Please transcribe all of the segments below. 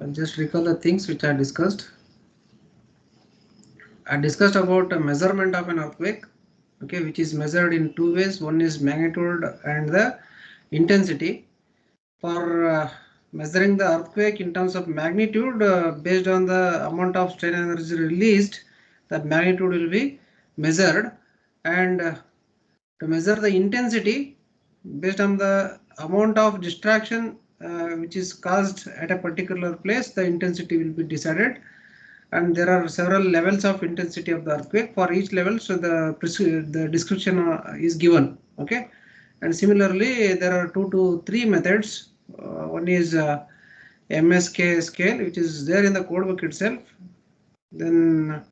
I'll just recall the things which I discussed. I discussed about a measurement of an earthquake, okay, which is measured in two ways. One is magnitude and the intensity. For measuring the earthquake in terms of magnitude, based on the amount of strain energy released, that magnitude will be measured, and to measure the intensity based on the amount of distraction which is caused at a particular place, the intensity will be decided. And there are several levels of intensity of the earthquake for each level, so the description is given, okay. And similarly there are 2 to 3 methods. One is MSK scale, which is there in the codebook itself. Then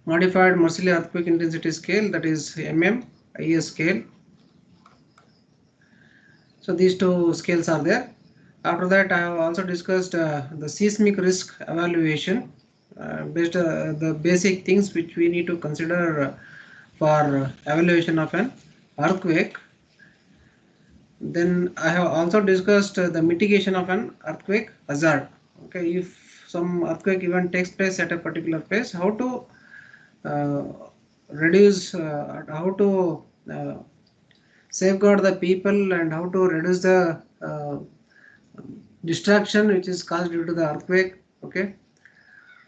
modified Mercalli earthquake intensity scale, that is IS scale. So these two scales are there. After that, I have also discussed the seismic risk evaluation, based the basic things which we need to consider for evaluation of an earthquake. Then I have also discussed the mitigation of an earthquake hazard. Okay, if some earthquake event takes place at a particular place, how to reduce, how to safeguard the people, and how to reduce the distraction which is caused due to the earthquake, okay.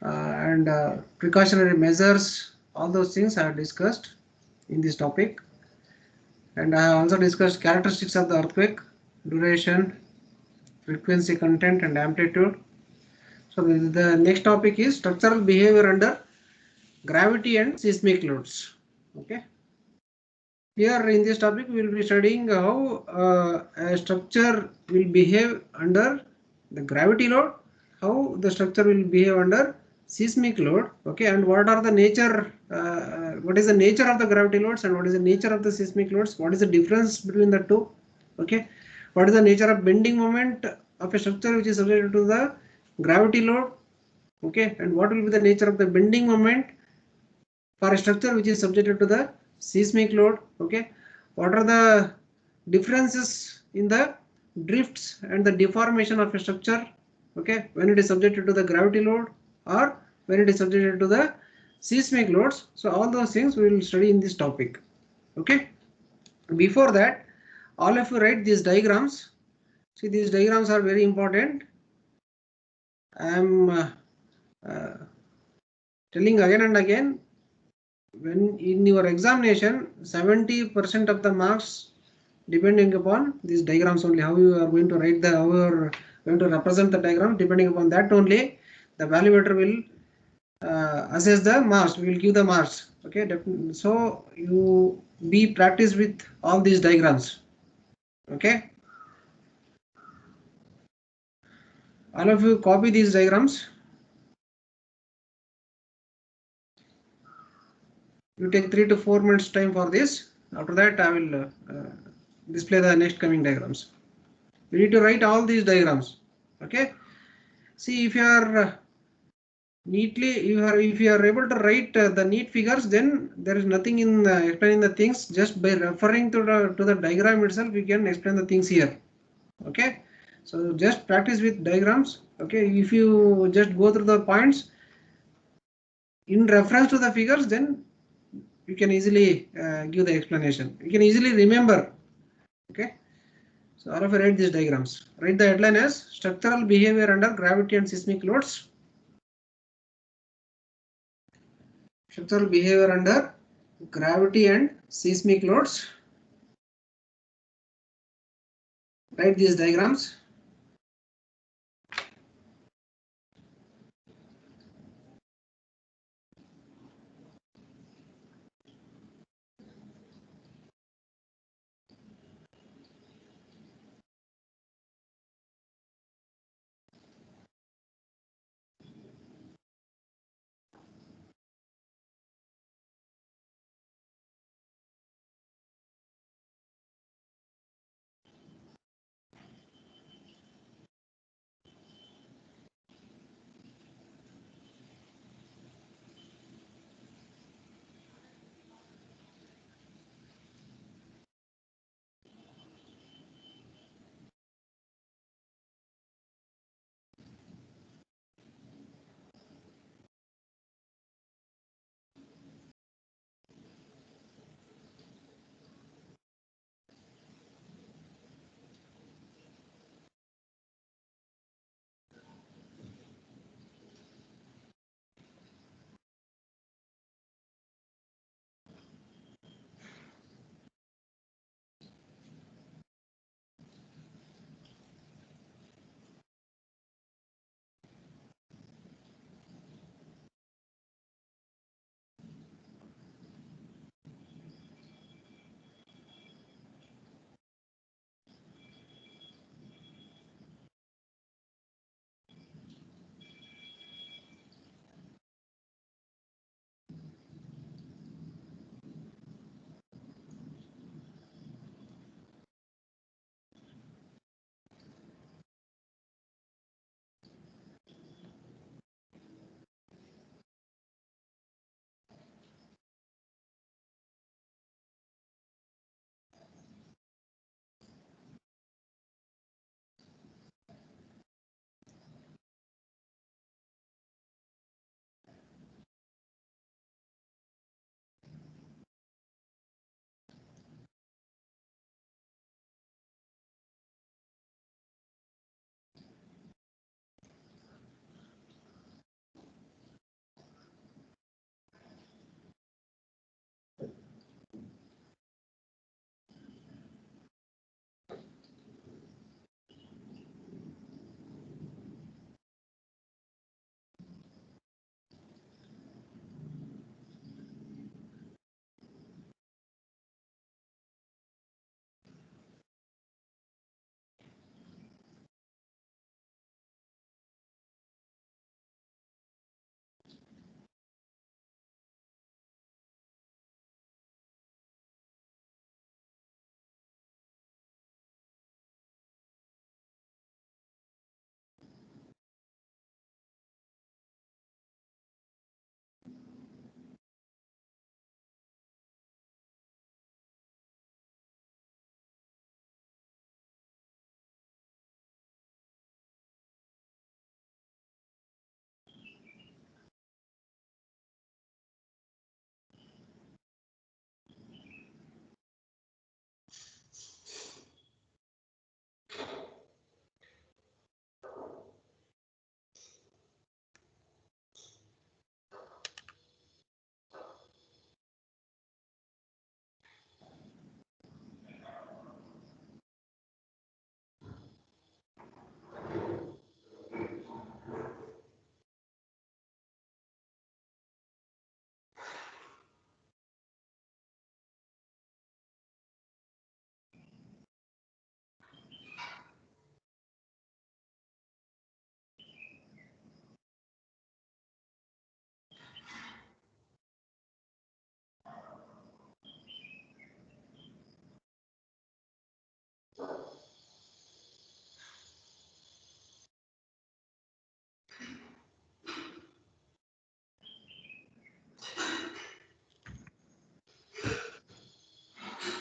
And precautionary measures, all those things I have discussed in this topic. And I have also discussed characteristics of the earthquake, duration, frequency, content, and amplitude. So the next topic is structural behavior under gravity and seismic loads, okay. Here in this topic we will be studying how a structure will behave under the gravity load, how the structure will behave under seismic load, okay, and what are the nature, what is the nature of the gravity loads and what is the nature of the seismic loads, what is the difference between the two, okay, what is the nature of bending moment of a structure which is subjected to the gravity load, okay, and what will be the nature of the bending moment for a structure which is subjected to the seismic load, okay. What are the differences in the drifts and the deformation of a structure, okay, when it is subjected to the gravity load or when it is subjected to the seismic loads. So all those things we will study in this topic, okay. Before that, all of you write these diagrams. See, these diagrams are very important. I am telling again and again, when in your examination 70% of the marks depending upon these diagrams only, how you are going to write the, how you are going to represent the diagram, depending upon that only the evaluator will assess the marks, we will give the marks, okay. So you be practice with all these diagrams, okay. All of you copy these diagrams. You take 3 to 4 minutes time for this. After that I will display the next coming diagrams. You need to write all these diagrams, okay. See, if you are neatly, if you are able to write the neat figures, then there is nothing in explaining the things. Just by referring to the diagram itself, we can explain the things here, okay. So just practice with diagrams, okay. If you just go through the points in reference to the figures, then you can easily give the explanation, you can easily remember, okay. So all of you write these diagrams. Write the headline as structural behavior under gravity and seismic loads. Structural behavior under gravity and seismic loads. Write these diagrams.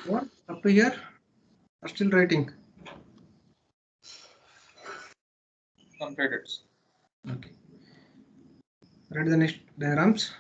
What? Up to here? Are still writing? Completed. Okay. Write the next diagrams.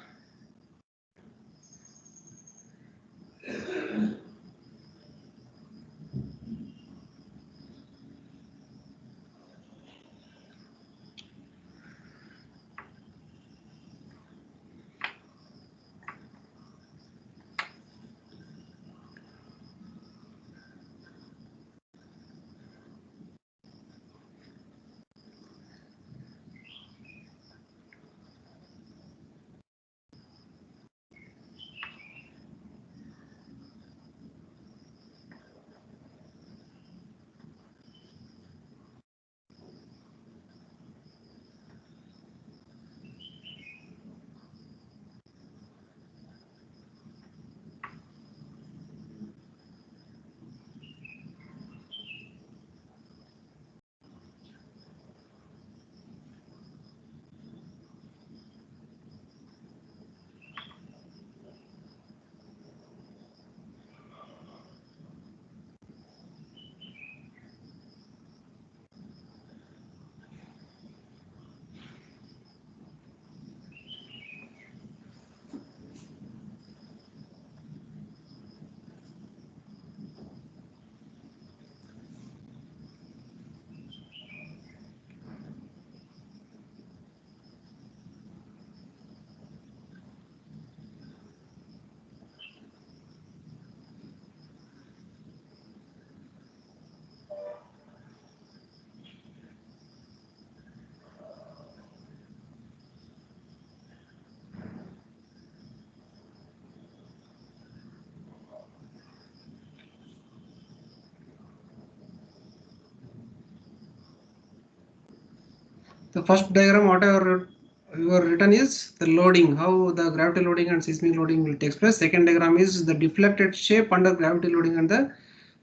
The first diagram, whatever you are written is the loading, how the gravity loading and seismic loading will take place. Second diagram is the deflected shape under gravity loading and the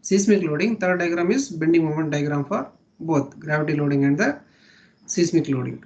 seismic loading. Third diagram is bending moment diagram for both gravity loading and the seismic loading.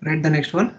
Write the next one.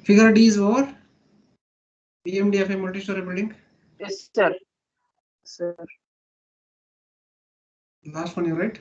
Figure D is what? PMDFA multi-story building. Yes, sir. Sir. Last one you write.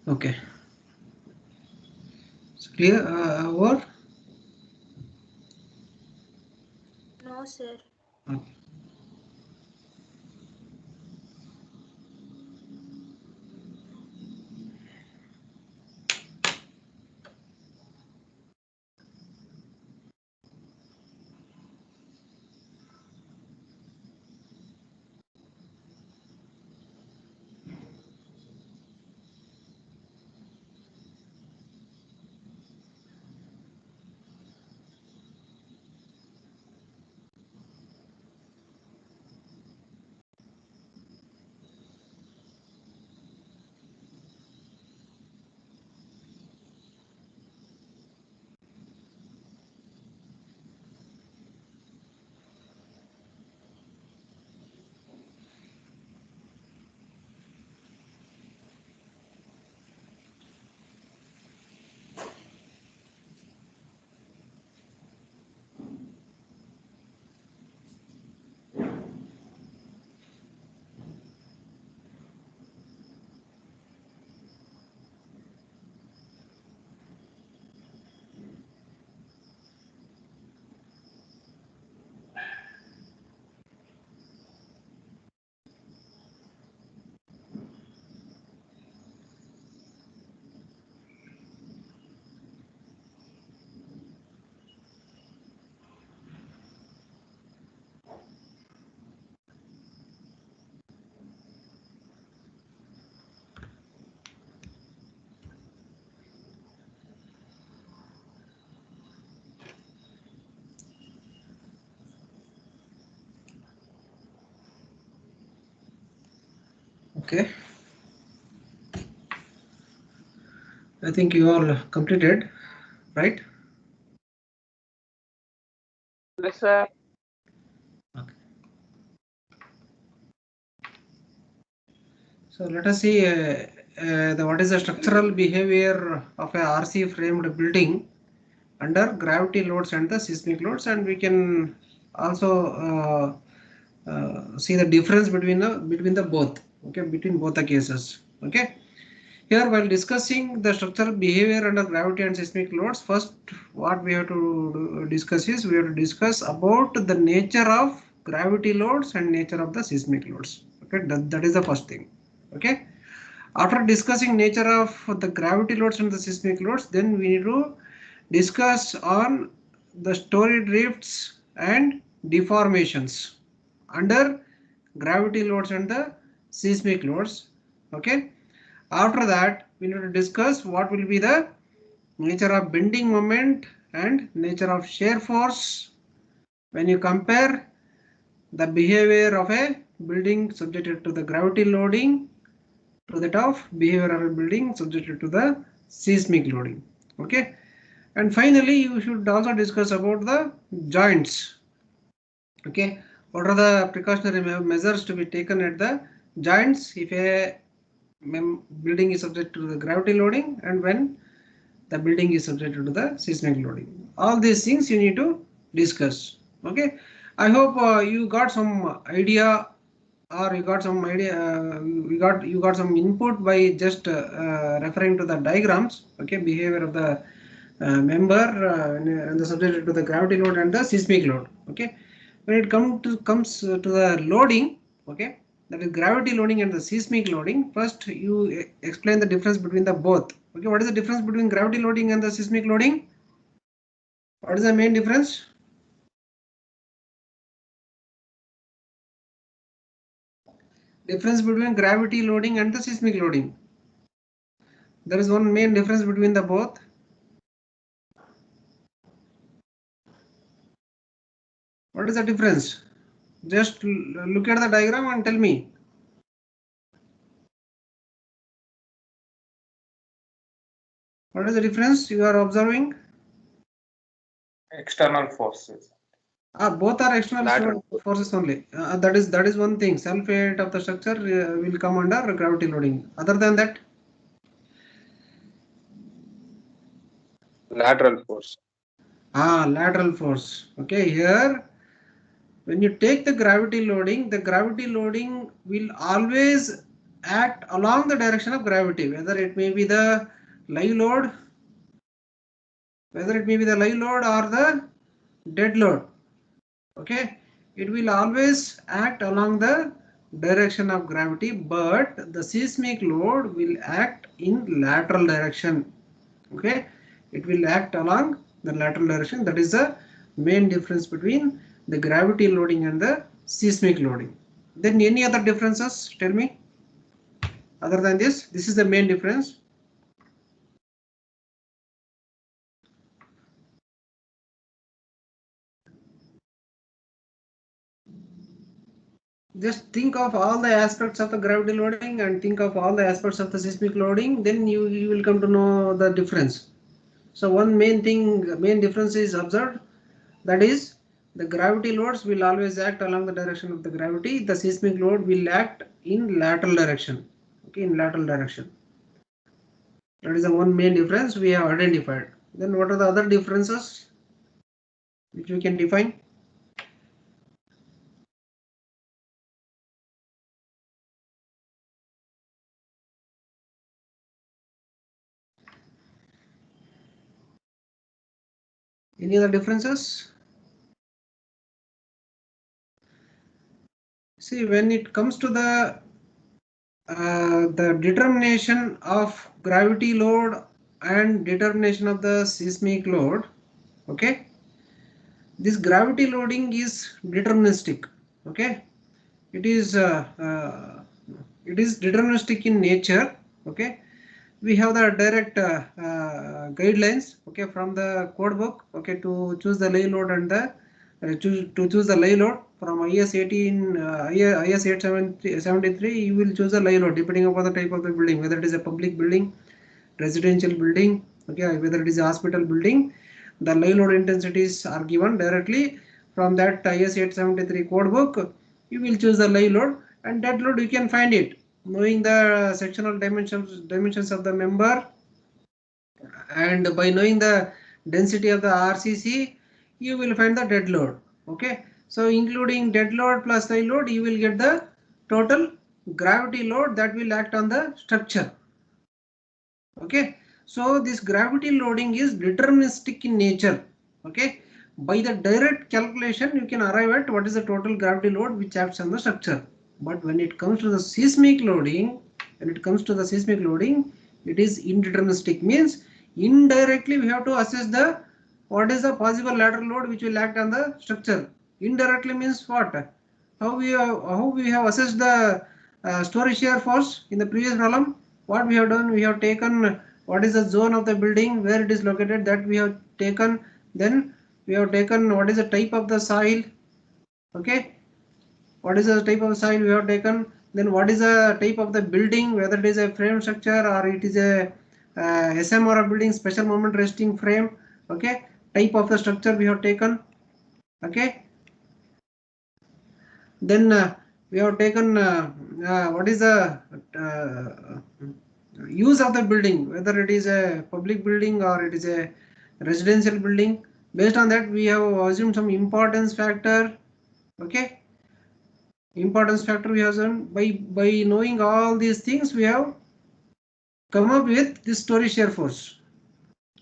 Okay. It's clear. What? No, sir. Okay. Okay. I think you all completed, right? Yes, sir. Okay. So let us see what is the structural behavior of a RC framed building under gravity loads and the seismic loads, and we can also see the difference between the both. Okay, between both the cases. Okay. Here, while discussing the structural behavior under gravity and seismic loads, first what we have to discuss is we have to discuss about the nature of gravity loads and nature of the seismic loads. Okay, that is the first thing. Okay. After discussing nature of the gravity loads and the seismic loads, then we need to discuss on the story drifts and deformations under gravity loads and the seismic loads. Okay. After that, we need to discuss what will be the nature of bending moment and nature of shear force when you compare the behavior of a building subjected to the gravity loading to that of behavior of a building subjected to the seismic loading. Okay, and finally you should also discuss about the joints. Okay, what are the precautionary measures to be taken at the joints if a building is subject to the gravity loading and when the building is subjected to the seismic loading. All these things you need to discuss. Okay, I hope you got some idea, or you got some idea, you got some input by just referring to the diagrams. Okay, behavior of the member and the subjected to the gravity load and the seismic load. Okay, when it comes to the loading, okay, that is gravity loading and the seismic loading. First you explain the difference between the both. Okay, what is the difference between gravity loading and the seismic loading? What is the main difference? Difference between gravity loading and the seismic loading. There is one main difference between the both. What is the difference? Just look at the diagram and tell me. What is the difference you are observing? External forces. Both are external Lateral forces only. That is one thing. Self-weight of the structure will come under gravity loading. Other than that, lateral force. lateral force. Okay, here when you take the gravity loading will always act along the direction of gravity, whether it may be the live load, or the dead load. Okay, it will always act along the direction of gravity, but the seismic load will act in lateral direction. Okay, it will act along the lateral direction. That is the main difference between the gravity loading and the seismic loading. Then any other differences? Tell me. Other than this is the main difference. Just think of all the aspects of the gravity loading and think of all the aspects of the seismic loading, then you will come to know the difference. So one main difference is observed, that is the gravity loads will always act along the direction of the gravity. The seismic load will act in lateral direction. Okay, in lateral direction. That is the one main difference we have identified. Then what are the other differences which we can define? Any other differences? See, when it comes to the determination of gravity load and determination of the seismic load, okay, this gravity loading is deterministic. Okay, it is deterministic in nature. Okay, we have the direct guidelines, okay, from the code book, okay, to choose the lay load and the to choose the lay load from IS 18, IS 873, you will choose a live load depending upon the type of the building, whether it is a public building, residential building, okay, whether it is a hospital building. The live load intensities are given directly from that IS 873 code book. You will choose the live load, and dead load you can find it knowing the sectional dimensions of the member, and by knowing the density of the RCC, you will find the dead load. Okay, so including dead load plus live load, you will get the total gravity load that will act on the structure. Okay, so this gravity loading is deterministic in nature. Okay, by the direct calculation you can arrive at what is the total gravity load which acts on the structure. But when it comes to the seismic loading, it is indeterministic, means indirectly we have to assess the what is the possible lateral load which will act on the structure. Indirectly means what? How we have assessed the story shear force in the previous problem. What we have done, we have taken what is the zone of the building where it is located, that we have taken. Then we have taken what is the type of the soil. Okay, what is the type of soil we have taken. Then what is the type of the building, whether it is a frame structure or it is a SM or a building special moment resting frame. Okay, type of the structure we have taken. Okay, then we have taken what is the use of the building, whether it is a public building or it is a residential building. Based on that, we have assumed some importance factor. Okay, importance factor we have done. By knowing all these things, we have come up with this story shear force.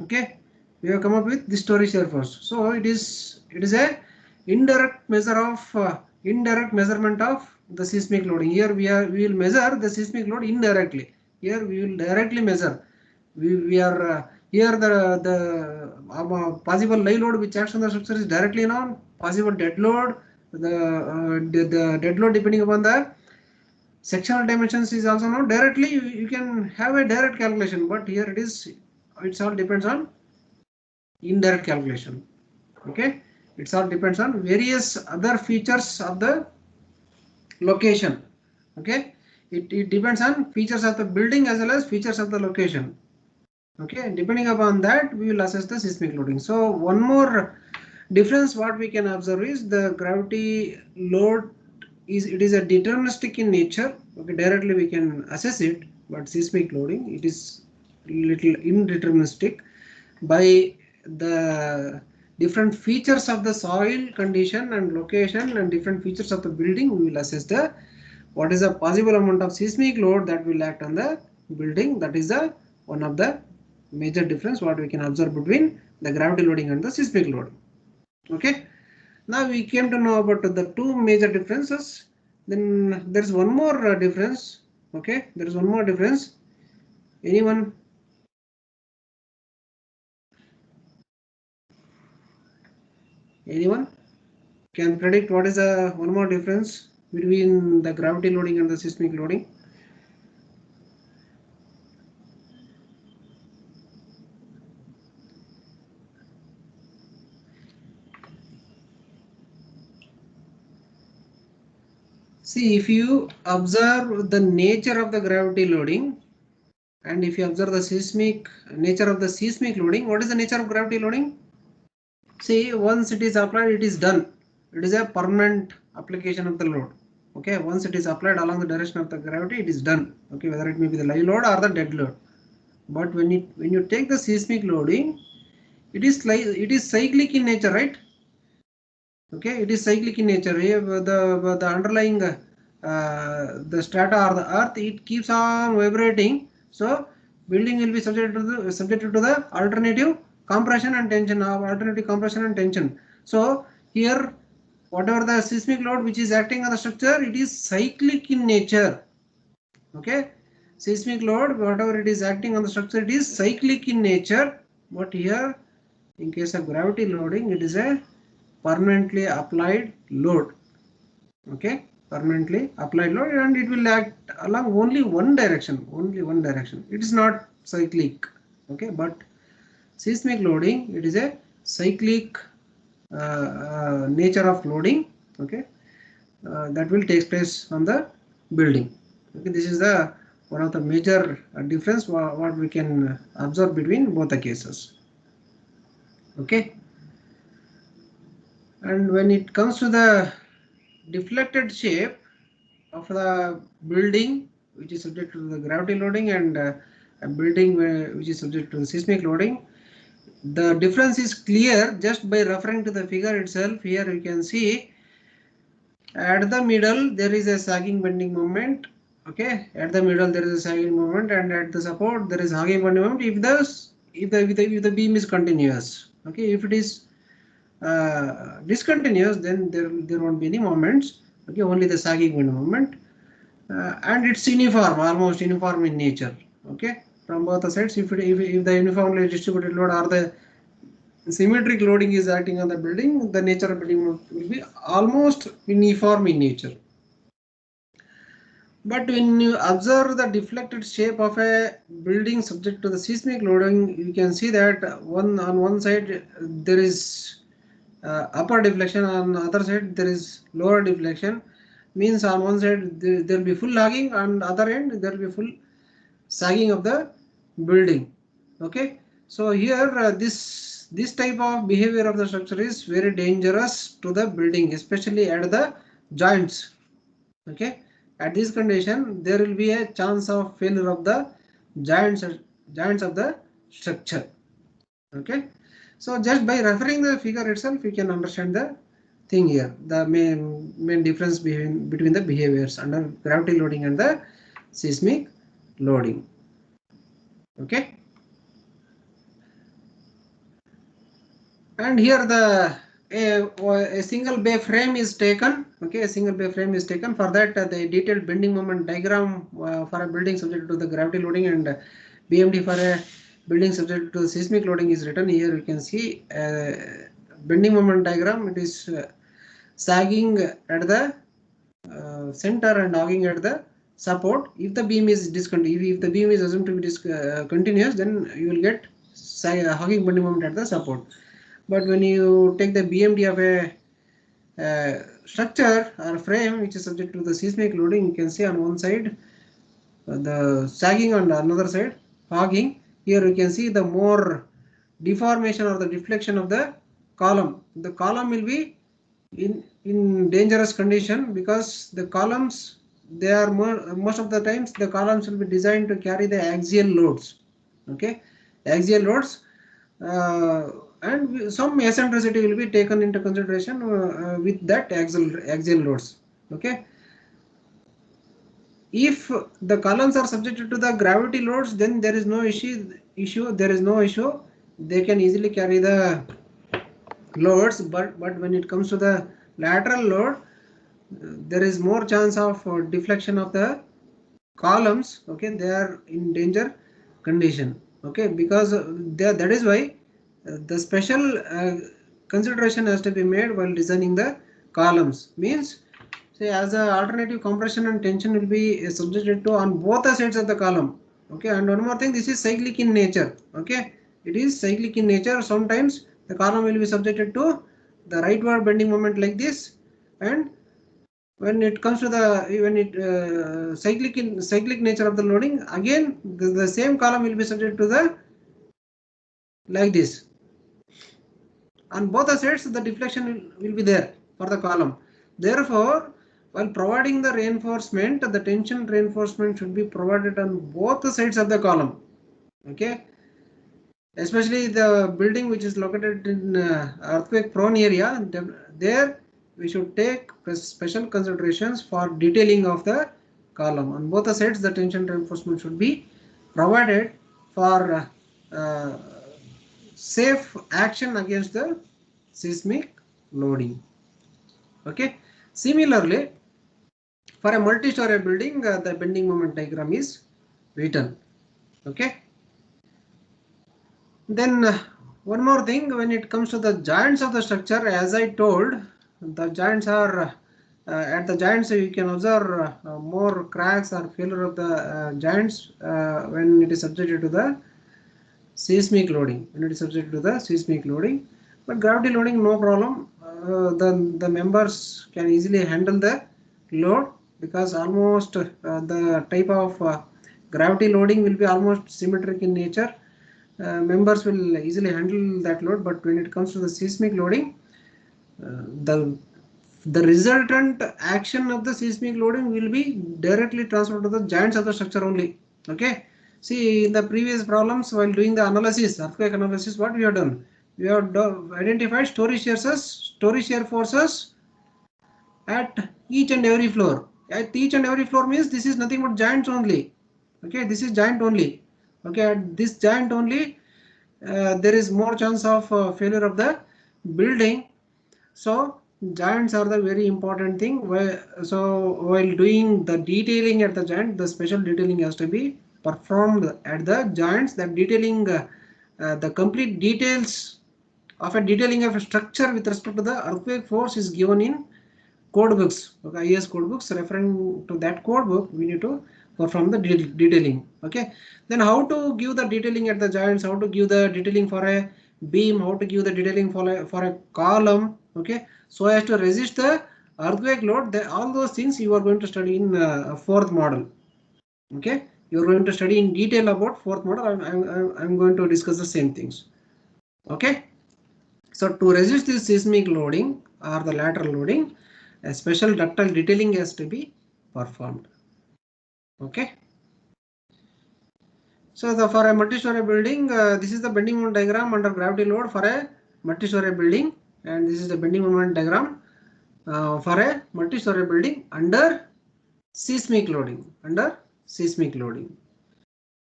Okay, we have come up with this story shear force. So it is a indirect measure of indirect measurement of the seismic loading. Here we will measure the seismic load indirectly. Here we will directly measure. We are here the possible live load which acts on the structure is directly known. Possible dead load, the dead load depending upon the sectional dimensions is also known. Directly you can have a direct calculation, but here it's all depends on indirect calculation. Okay, it's all depends on various other features of the location. Okay, it depends on features of the building as well as features of the location. Okay, depending upon that we will assess the seismic loading. So one more difference what we can observe is the gravity load is a deterministic in nature. Okay, directly we can assess it, but seismic loading it is little indeterministic. By the different features of the soil condition and location and different features of the building, we will assess the what is the possible amount of seismic load that will act on the building. That is the one of the major difference what we can observe between the gravity loading and the seismic loading. Okay, now we came to know about the two major differences. Then there is one more difference. Okay, there is one more difference. Anyone can predict what is the one more difference between the gravity loading and the seismic loading? See, if you observe the nature of the gravity loading and if you observe the nature of the seismic loading, what is the nature of gravity loading? See, once it is applied, it is done. It is a permanent application of the load. Okay, once it is applied along the direction of the gravity, it is done. Okay, whether it may be the live load or the dead load. But when you take the seismic loading, it is cyclic in nature, right? Okay, it is cyclic in nature. The underlying the strata or the earth, it keeps on vibrating. So building will be subjected to the alternative compression and tension. So here whatever the seismic load which is acting on the structure, it is cyclic in nature. Okay, seismic load whatever it is acting on the structure, it is cyclic in nature. But here in case of gravity loading, it is a permanently applied load. Okay, permanently applied load, and it will act along only one direction. It is not cyclic. Okay, but seismic loading, it is a cyclic nature of loading. Okay, that will take place on the building. Okay, this is the one of the major difference what we can observe between both the cases. Okay, and when it comes to the deflected shape of the building which is subject to the gravity loading and a building which is subject to the seismic loading, the difference is clear just by referring to the figure itself. Here you can see at the middle there is a sagging bending moment. Okay, at the middle there is a sagging moment, and at the support there is sagging bending moment if the beam is continuous. Okay, if it is discontinuous, then there won't be any moments. Okay, only the sagging bending moment, and it's uniform, almost uniform in nature. Okay, from both the sides, if the uniformly distributed load or the symmetric loading is acting on the building, the nature of building will be almost uniform in nature. But when you observe the deflected shape of a building subject to the seismic loading, you can see that on one side there is upper deflection, on the other side there is lower deflection. Means on one side there will be full lagging, on the other end there will be full sagging of the building. Okay, so here this type of behavior of the structure is very dangerous to the building, especially at the joints. Okay, at this condition there will be a chance of failure of the joints of the structure. Okay, so just by referring the figure itself you can understand the thing here, the main difference between the behaviors under gravity loading and the seismic loading. Okay, and here a single bay frame is taken. Okay, a single bay frame is taken. For that the detailed bending moment diagram for a building subject to the gravity loading and BMD for a building subject to seismic loading is written. Here you can see bending moment diagram. It is sagging at the center and hogging at the support. If the beam is discontinuous, if the beam is assumed to be continuous, then you will get hogging bending moment at the support. But when you take the BMD of a structure or frame which is subject to the seismic loading, you can see on one side the sagging, on the another side hogging. Here you can see the more deformation or the deflection of the column. The column will be in dangerous condition because the columns, they are most of the times the columns will be designed to carry the axial loads. Okay, axial loads, and some eccentricity will be taken into consideration with that axial loads. Okay, if the columns are subjected to the gravity loads, then there is no issue. There is no issue. They can easily carry the loads. But when it comes to the lateral load, there is more chance of deflection of the columns. Okay, they are in danger condition. Okay, because that is why the special consideration has to be made while designing the columns. Means, say, as a alternative, compression and tension will be subjected to on both the sides of the column. Okay, and one more thing, this is cyclic in nature. Okay, it is cyclic in nature. Sometimes the column will be subjected to the rightward bending moment like this, and when it comes to the cyclic nature of the loading, again the same column will be subject to the like this. On both the sides the deflection will be there for the column. Therefore, while providing the reinforcement, the tension reinforcement should be provided on both the sides of the column. Okay, especially the building which is located in earthquake prone area, there we should take special considerations for detailing of the column. On both the sides the tension reinforcement should be provided for safe action against the seismic loading. Okay, similarly for a multi-story building the bending moment diagram is written. Okay, then one more thing, when it comes to the joints of the structure, as I told, the joints are at the joints you can observe more cracks or failure of the joints when it is subjected to the seismic loading. When it is subjected to the seismic loading, but gravity loading no problem. The members can easily handle the load, because almost the type of gravity loading will be almost symmetric in nature. Members will easily handle that load, but when it comes to the seismic loading, the resultant action of the seismic loading will be directly transferred to the joints of the structure only. Okay. See, in the previous problems, while doing the analysis, earthquake analysis, what we have done? We have identified story shear forces at each and every floor. At each and every floor means this is nothing but joints only. Okay, this is joint only. Okay, at this joint only, there is more chance of failure of the building. So joints are the very important thing. So while doing the detailing at the joint, the special detailing has to be performed at the joints. That detailing, the complete details of a detailing of a structure with respect to the earthquake force is given in code books. Okay, IS code books. Referring to that code book, we need to perform the detailing. Okay, then how to give the detailing at the joints, how to give the detailing for a beam, how to give the detailing for a column. Okay, so as to resist the earthquake load, all those things you are going to study in fourth model. Okay, you are going to study in detail about fourth model. I'm going to discuss the same things. Okay, so to resist this seismic loading or the lateral loading, a special ductile detailing has to be performed. Okay. So for a multi-story building, this is the bending moment diagram under gravity load for a multi-story building, and this is the bending moment diagram for a multi-story building under seismic loading. Under seismic loading.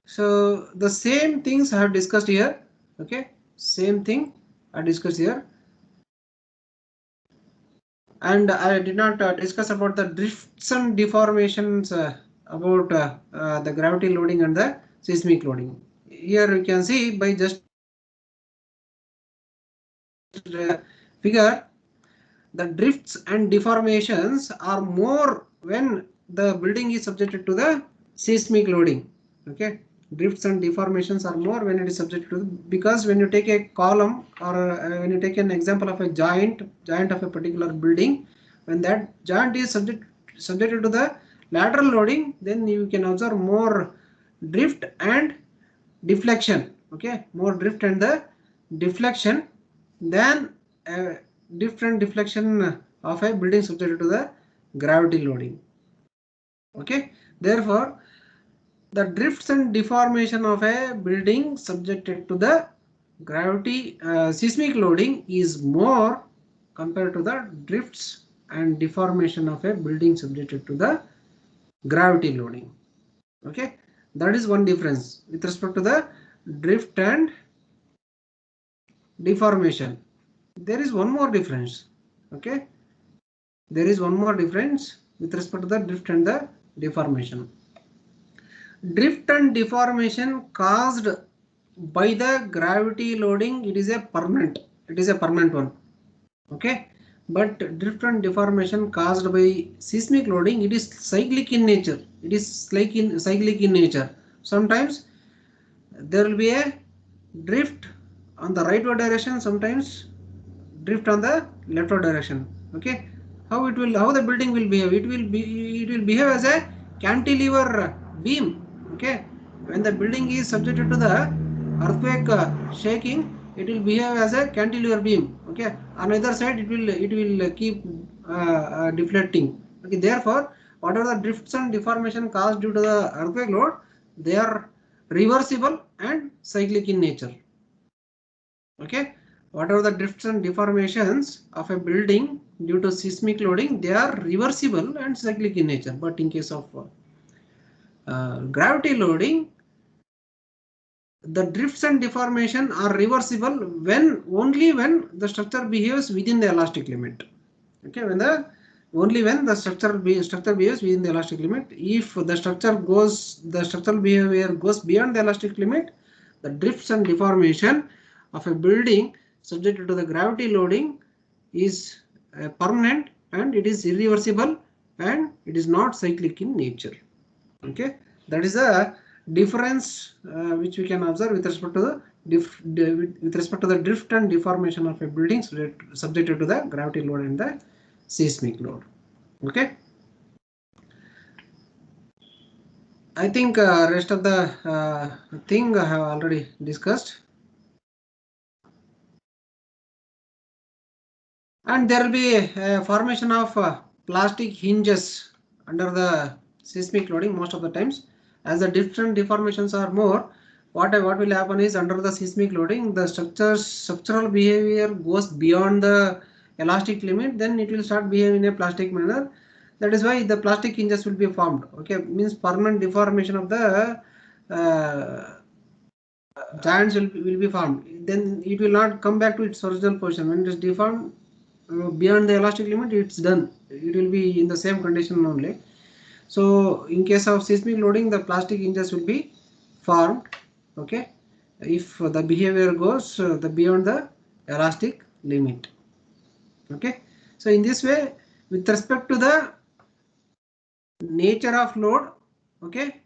So the same things I have discussed here. Okay, same thing I discussed here. And I did not discuss about the drifts and deformations about the gravity loading and the seismic loading. Here you can see by just figure, the drifts and deformations are more when the building is subjected to the seismic loading. Okay, drifts and deformations are more when it is subjected to because when you take a column or when you take an example of a joint of a particular building, when that joint is subjected to the lateral loading, then you can observe more drift and deflection. Okay, more drift and the deflection than different deflection of a building subjected to the gravity loading. Okay, therefore the drifts and deformation of a building subjected to the gravity seismic loading is more compared to the drifts and deformation of a building subjected to the gravity loading. Okay, that is one difference with respect to the drift and deformation. There is one more difference. Okay, there is one more difference with respect to the drift and the deformation. Drift and deformation caused by the gravity loading, it is a permanent one. Okay, but drift and deformation caused by seismic loading, it is cyclic in nature. It is cyclic in nature. Sometimes there will be a drift on the rightward direction, sometimes drift on the leftward direction. Okay, how the building will behave? It will behave as a cantilever beam. Okay, when the building is subjected to the earthquake shaking, it will behave as a cantilever beam. Okay, on either side it will keep deflecting. Okay, therefore whatever the drifts and deformation caused due to the earthquake load, they are reversible and cyclic in nature. Okay, whatever the drifts and deformations of a building due to seismic loading, they are reversible and cyclic in nature. But in case of gravity loading, the drifts and deformation are reversible only when the structure behaves within the elastic limit. Okay, only when the structure behaves within the elastic limit. If the structural behavior goes beyond the elastic limit, the drifts and deformation of a building subjected to the gravity loading is permanent and it is irreversible and it is not cyclic in nature. Okay, that is a difference which we can observe with respect to the drift and deformation of a building subjected to the gravity load and the seismic load. Okay, I think rest of the thing I have already discussed. And there will be a formation of plastic hinges under the seismic loading most of the times. As the different deformations are more, what will happen is under the seismic loading, the structural behavior goes beyond the elastic limit, then it will start behaving in a plastic manner. That is why the plastic hinges will be formed. Okay, means permanent deformation of the joints will be formed. Then it will not come back to its original position. When it is deformed beyond the elastic limit, it's done. It will be in the same condition only. So in case of seismic loading, the plastic hinges will be formed. Okay, if the behavior goes the beyond the elastic limit. Okay, so in this way, with respect to the nature of load, okay,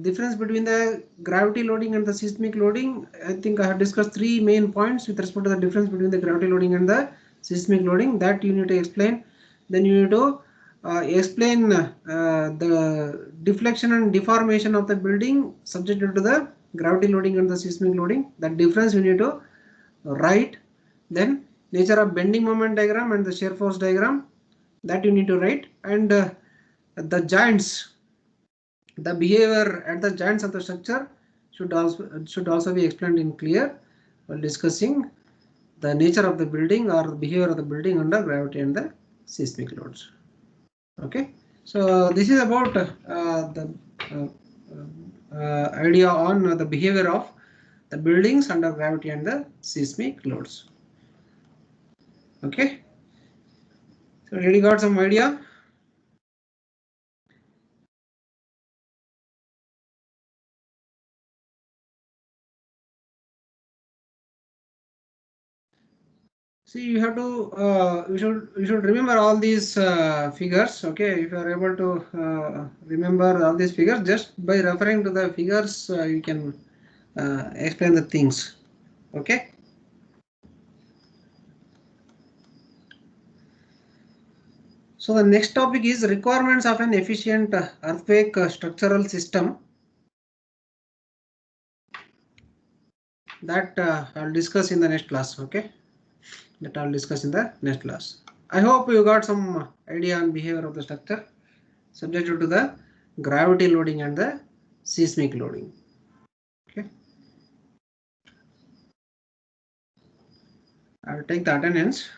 difference between the gravity loading and the seismic loading, I think I have discussed three main points with respect to the difference between the gravity loading and the seismic loading that you need to explain. Then you need to explain the deflection and deformation of the building subjected to the gravity loading and the seismic loading. That difference you need to write. Then nature of bending moment diagram and the shear force diagram, that you need to write. And the joints, the behavior at the joints of the structure should also be explained in clear while discussing the nature of the building or the behavior of the building under gravity and the seismic loads. Okay, so this is about the idea on the behavior of the buildings under gravity and the seismic loads. Okay, so already got some idea. See, you have to you should remember all these figures. Okay, if you are able to remember all these figures, just by referring to the figures you can explain the things. Okay, so the next topic is requirements of an efficient earthquake structural system. That I'll discuss in the next class. Okay, that I'll discuss in the next class. I hope you got some idea on behavior of the structure subjected to the gravity loading and the seismic loading. Okay, I'll take the attendance.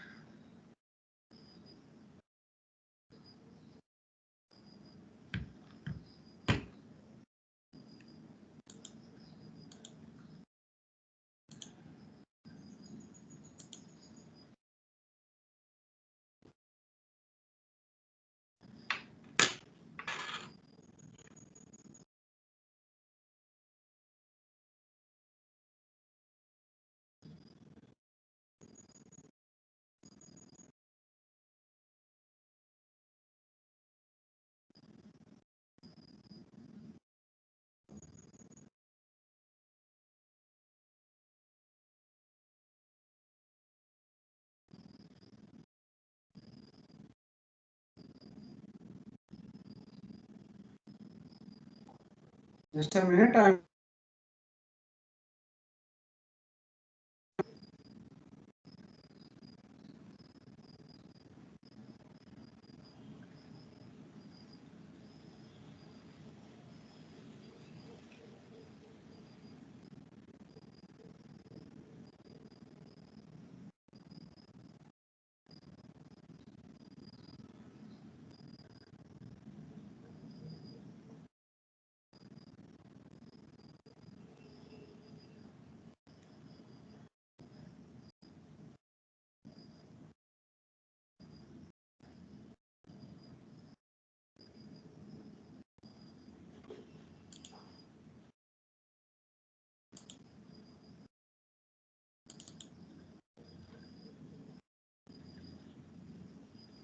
Just a minute.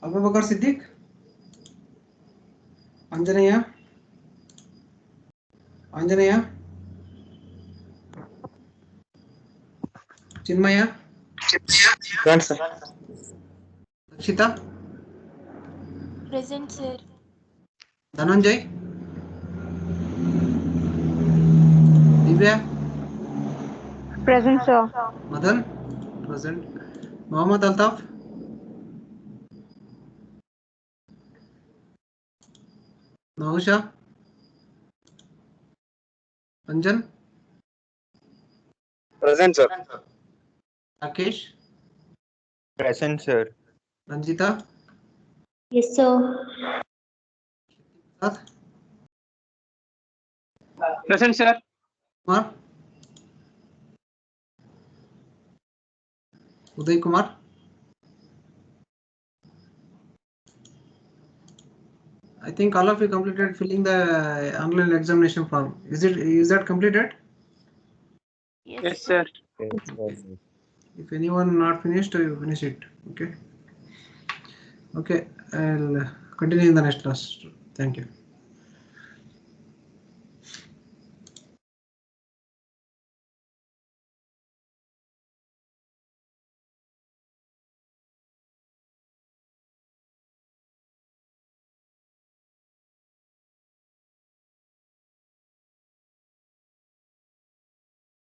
Abu Bakar Siddiq, Anjaneya, Chinmaya, Dakshita, Present, sir. Dhananjay, Navya, Present, sir. Madan, present. Mohammed Altaf, Nausha, Anjan, Present, sir. Rakesh, Present, sir. Ranjita, Yes, sir. Prasad, Present, sir. Kumar, Uday Kumar. I think all of you completed filling the online examination form. Is that completed? Yes, sir. Yes, sir. If anyone not finished, you finish it. Okay. Okay. I'll continue in the next class. Thank you.